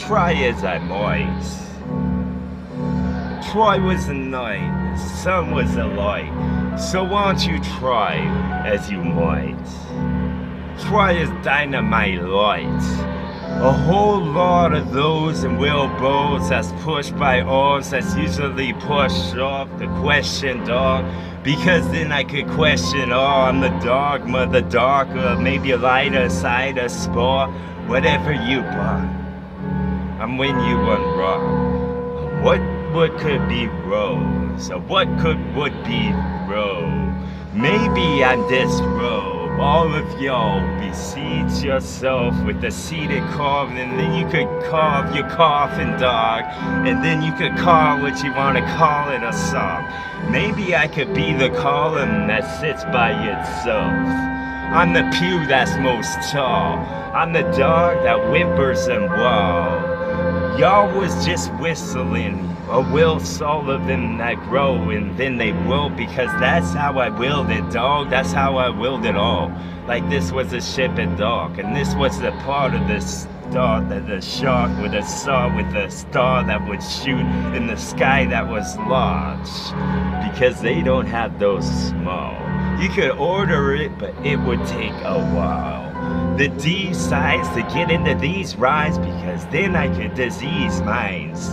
try as I might. Try was a night, the sun was a light, so won't you try as you might. Try as dynamite light. A whole lot of those in wheelbarrows that's pushed by oars that's usually pushed off the question, dog. Because then I could question, oh, I'm the dogma, the darker, maybe a lighter side, a spore, whatever you want. I'm when you want wrong. What could be rose? Or what would be row? Maybe I'm this row. All of y'all beseech yourself with the seated carving, and then you could carve your coffin, dog, and then you could call what you want to call it a song. Maybe I could be the column that sits by itself. I'm the pew that's most tall. I'm the dog that whimpers and wow. Y'all was just whistling a Will Sullivan that grow, and then they will, because that's how I willed it, dog. That's how I willed it all. Like this was a ship at dock, and this was the part of the star that the shark would have saw, with a star that would shoot in the sky that was large, because they don't have those small. You could order it, but it would take a while. The D size to get into these rhymes, because then I could disease minds.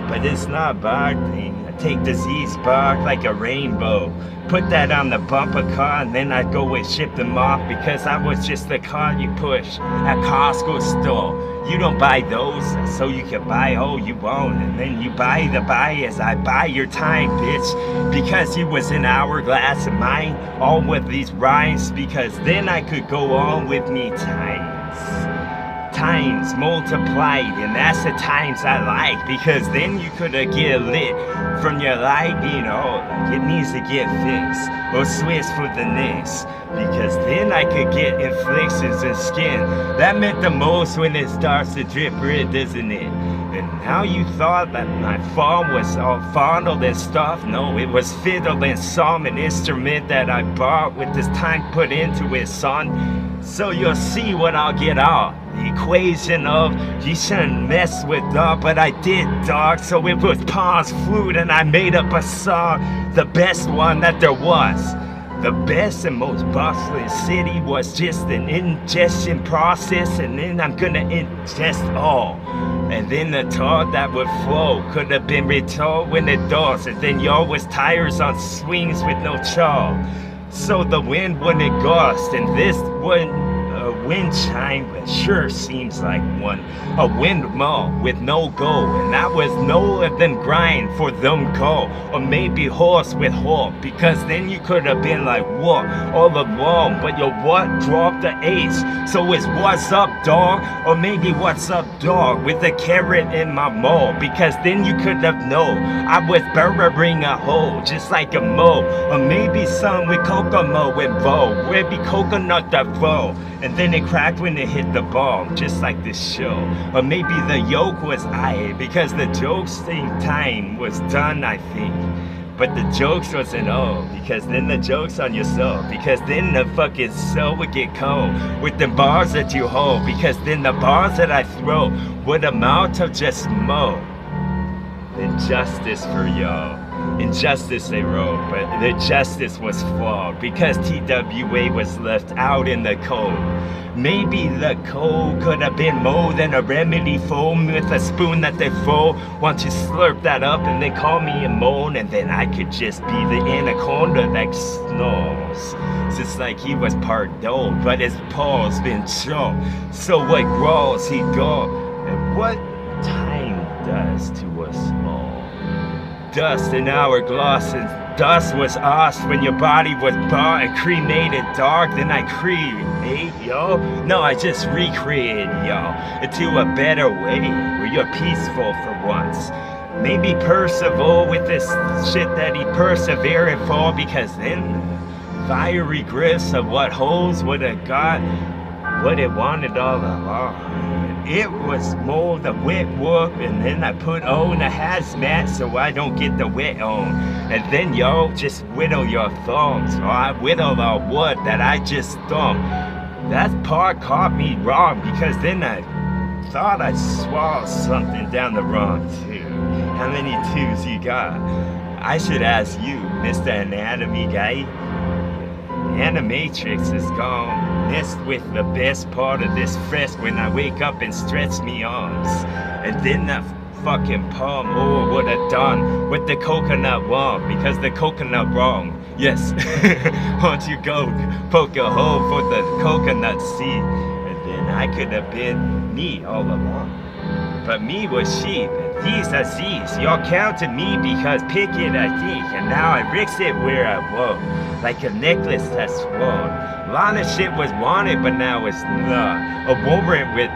But it's not a bark thing. I take disease bark like a rainbow, put that on the bumper car, and then I'd go and ship them off, because I was just the car you push at Costco store. You don't buy those, so you can buy all you want, and then you buy the bias. I buy your time, bitch, because you was an hourglass of mine, all with these rhymes, because then I could go on with me times multiplied, and that's the times I like, because then you could get lit from your light, you know, like it needs to get fixed or switch for the next, because then I could get inflictions in skin. That meant the most when it starts to drip red, doesn't it? And now you thought that my farm was all fondled and stuff. No, it was fiddle and song, an instrument that I bought with this time put into it, son. So you'll see what I'll get out. The equation of you shouldn't mess with dog, but I did, dog. So it was Paul's flute, and I made up a song, the best one that there was. The best and most bustling city was just an ingestion process, and then I'm gonna ingest all. And then the thought that would flow could have been retold when it does, and then y'all was tires on swings with no chaw. So the wind wouldn't gust, and this wouldn't a wind chime, but sure seems like one. A windmill with no go, and that was no of them grind for them go. Or maybe horse with hope, because then you could have been like what all along, but your what dropped the H. So it's what's up, dog, or maybe what's up, dog, with a carrot in my mouth, because then you could have known I was burying a hole just like a mo, or maybe some with kokomo involved, where be coconut that fall, and then it cracked when it hit the ball, just like this show. Or maybe the yoke was I, because the jokes thing time was done, I think. But the jokes wasn't all, because then the joke's on yourself, because then the fucking soul would get cold with the bars that you hold, because then the bars that I throw would amount to just more than justice for y'all. Injustice they wrote, but the justice was flawed, because TWA was left out in the cold. Maybe the cold could have been more than a remedy foam with a spoon that they fold. Once you slurp that up and they call me a moan, and then I could just be the anaconda that snores. Just like he was part old, but his paw's been choked. So what growls he got, and what time does to us all. Dust in hourglass, and dust was asked when your body was bought and cremated, dark. Then I create, yo. No, I just recreate, yo, into a better way where you're peaceful for once. Maybe persevere with this shit that he persevered for, because then fiery grifts of what holes would have got what it wanted all along. It was more the wet work, and then I put on a hazmat so I don't get the wet on. And then y'all just whittle your thumbs, or I whittle our wood that I just thumbed. That part caught me wrong, because then I thought I swallowed something down the wrong tube. How many tubes you got? I should ask you, Mr. Anatomy guy. Animatrix is gone. Messed with the best part of this fresh when I wake up and stretch me arms. And then that fucking palm, oh, what I done with the coconut wrong, because the coconut wrong. Yes, why don't you go poke a hole for the coconut seed, and then I could have been me all along. But me was sheep, and these are Z's. Y'all counted me because pick it I think, and now I rigs it where I won't, like a necklace that's worn. A lot of shit was wanted, but now it's not. A warrant with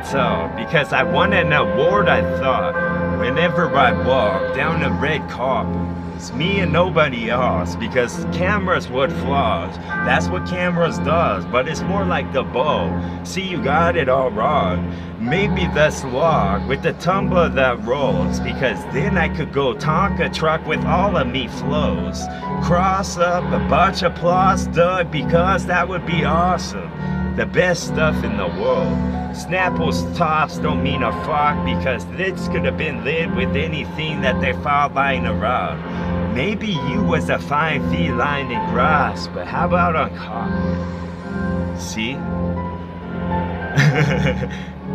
because I won an award, I thought. Whenever I walk down the red carpet, it's me and nobody else, because cameras would flaws. That's what cameras does, but it's more like the bow. See, you got it all wrong. Maybe the slog with the tumbler that rolls, because then I could go Tonka truck with all of me flows. Cross up a bunch of plots, Doug, because that would be awesome. The best stuff in the world. Snapple's tops don't mean a fuck, because this could have been lit with anything that they found lying around. Maybe you was a fine feline in grass, but how about on cotton? See?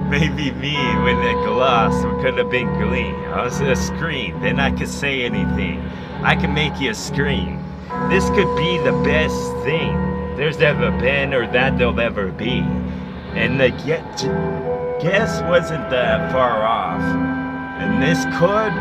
Maybe me with the gloss could have been green. I was a screen, then I could say anything. I could make you scream. This could be the best thing there's ever been or that there'll ever be. And the guess wasn't that far off. And this could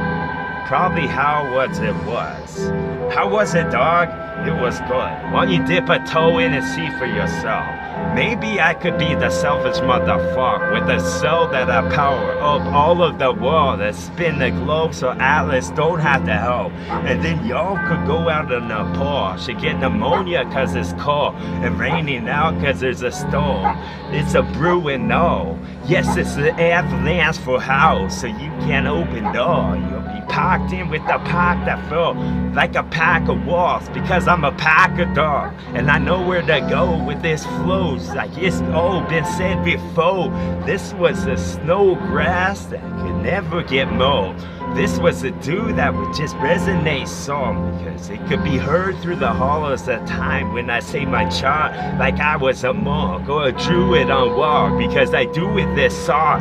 probably how was it was. How was it, dog? It was good. Why don't you dip a toe in and see for yourself? Maybe I could be the selfish motherfucker with a cell that I power up all of the world and spin the globe so Atlas don't have to help. And then y'all could go out in the Porsche and get pneumonia cause it's cold and raining out cause there's a storm. It's a brewing no. Yes, it's the avalanche for house so you can't open door. You'll be packed in with a pack that felt like a pack of wolves because I'm a pack of dog and I know where to go with this flows like it's all been said before. This was a snow grass that could never get mowed. This was a dude that would just resonate song because it could be heard through the hollows of time when I say my chant like I was a monk or a druid on walk because I do with this song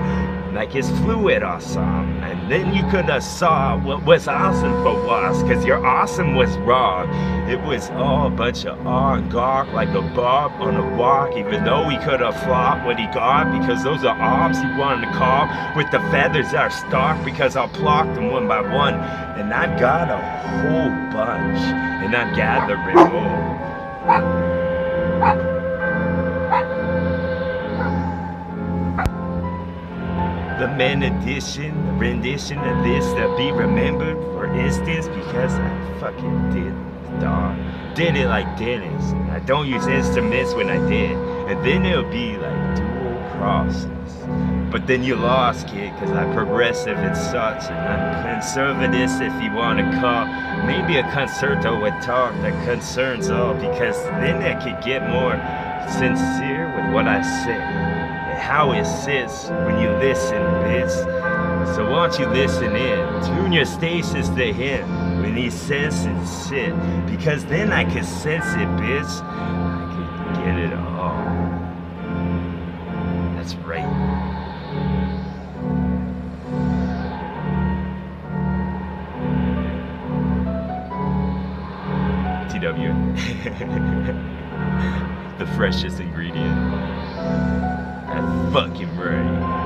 like it's fluid or something. And then you could have saw what was awesome for us, cause your awesome was wrong. It was all a bunch of awe and gawk like a bob on a walk, even though he could have flopped what he got, because those are arms he wanted to carve with the feathers that are stark, because I'll pluck them one by one. And I've got a whole bunch, and I'm gathering more. The rendition of this to be remembered, for instance, because I fucking did it, dog. Did it like Dennis. I don't use instruments when I did. And then it'll be like dual crosses. But then you lost, kid, cause I'm progressive and such, and I'm conservative if you wanna call. Maybe a concerto with talk that concerns all, because then I could get more sincere with what I say. How it sits when you listen, bitch. So why don't you listen in? Tune your stations to him when he says and sit, because then I can sense it, bitch. I can get it all. That's right. TWA. The freshest ingredient. That's fucking right.